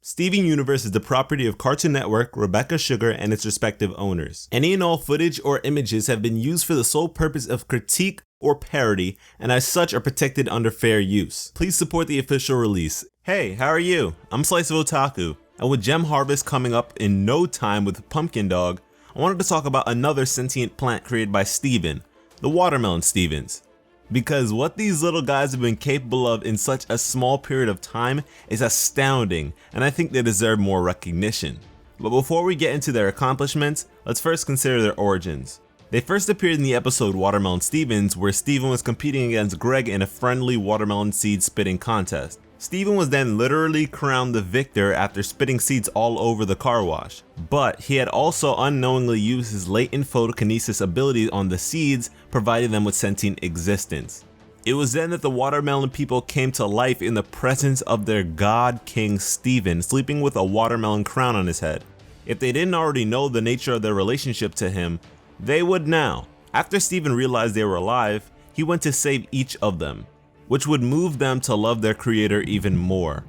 Steven Universe is the property of Cartoon Network, Rebecca Sugar, and its respective owners. Any and all footage or images have been used for the sole purpose of critique or parody, and as such are protected under fair use. Please support the official release. Hey, how are you? I'm SliceofOtaku, and with Gem Harvest coming up in no time with Pumpkin Dog, I wanted to talk about another sentient plant created by Steven, the Watermelon Stevens. Because what these little guys have been capable of in such a small period of time is astounding, and I think they deserve more recognition. But before we get into their accomplishments, let's first consider their origins. They first appeared in the episode Watermelon Stevens, where Steven was competing against Greg in a friendly watermelon seed spitting contest. Steven was then literally crowned the victor after spitting seeds all over the car wash. But he had also unknowingly used his latent photokinesis ability on the seeds, providing them with sentient existence. It was then that the watermelon people came to life in the presence of their god king Steven, sleeping with a watermelon crown on his head. If they didn't already know the nature of their relationship to him, they would now. After Steven realized they were alive, he went to save each of them, which would move them to love their creator even more.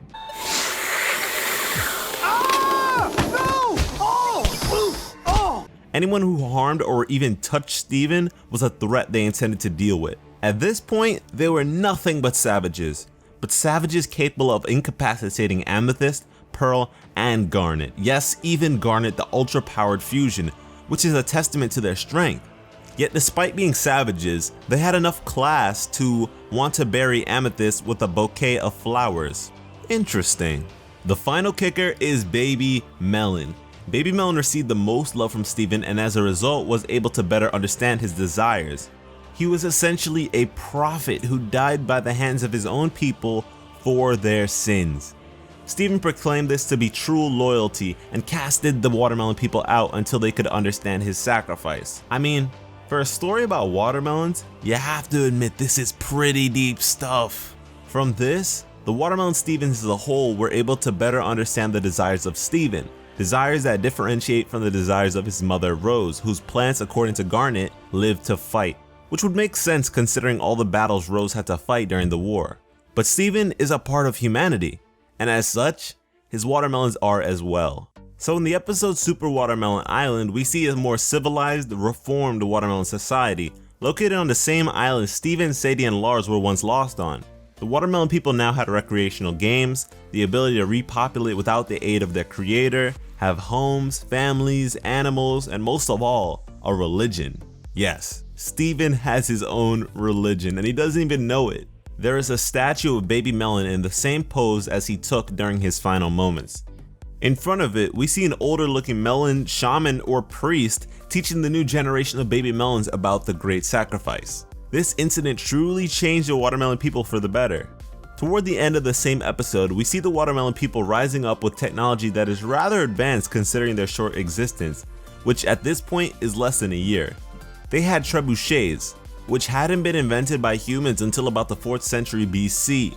Anyone who harmed or even touched Steven was a threat they intended to deal with. At this point, they were nothing but savages capable of incapacitating Amethyst, Pearl, and Garnet. Yes, even Garnet, the ultra-powered fusion, which is a testament to their strength. Yet despite being savages, they had enough class to want to bury Amethyst with a bouquet of flowers. Interesting. The final kicker is Baby Melon. Baby Melon received the most love from Steven, and as a result was able to better understand his desires. He was essentially a prophet who died by the hands of his own people for their sins. Steven proclaimed this to be true loyalty and casted the watermelon people out until they could understand his sacrifice. I mean, for a story about watermelons, you have to admit this is pretty deep stuff. From this, the Watermelon Stevens as a whole were able to better understand the desires of Steven, desires that differentiate from the desires of his mother Rose, whose plants, according to Garnet, lived to fight, which would make sense considering all the battles Rose had to fight during the war. But Steven is a part of humanity, and as such, his watermelons are as well. So in the episode Super Watermelon Island, we see a more civilized, reformed watermelon society, located on the same island Steven, Sadie, and Lars were once lost on. The watermelon people now had recreational games, the ability to repopulate without the aid of their creator, have homes, families, animals, and most of all, a religion. Yes, Steven has his own religion, and he doesn't even know it. There is a statue of Baby Melon in the same pose as he took during his final moments. In front of it, we see an older looking melon shaman or priest teaching the new generation of baby melons about the great sacrifice. This incident truly changed the watermelon people for the better. Toward the end of the same episode, we see the watermelon people rising up with technology that is rather advanced considering their short existence, which at this point is less than a year. They had trebuchets, which hadn't been invented by humans until about the 4th century BC.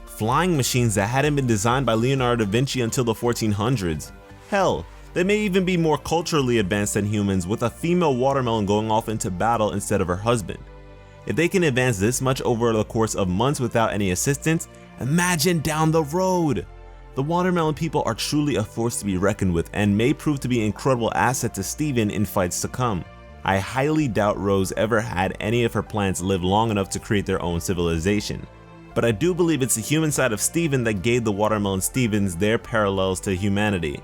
Flying machines that hadn't been designed by Leonardo da Vinci until the 1400s. Hell, they may even be more culturally advanced than humans, with a female watermelon going off into battle instead of her husband. If they can advance this much over the course of months without any assistance, imagine down the road! The watermelon people are truly a force to be reckoned with and may prove to be an incredible asset to Steven in fights to come. I highly doubt Rose ever had any of her plants live long enough to create their own civilization. But I do believe it's the human side of Steven that gave the Watermelon Stevens their parallels to humanity.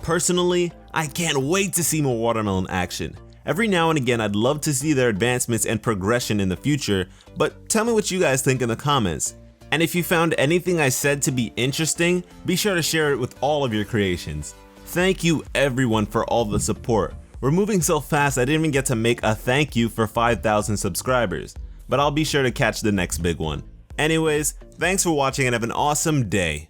Personally, I can't wait to see more watermelon action. Every now and again I'd love to see their advancements and progression in the future, but tell me what you guys think in the comments. And if you found anything I said to be interesting, be sure to share it with all of your creations. Thank you everyone for all the support. We're moving so fast I didn't even get to make a thank you for 5,000 subscribers, but I'll be sure to catch the next big one. Anyways, thanks for watching and have an awesome day.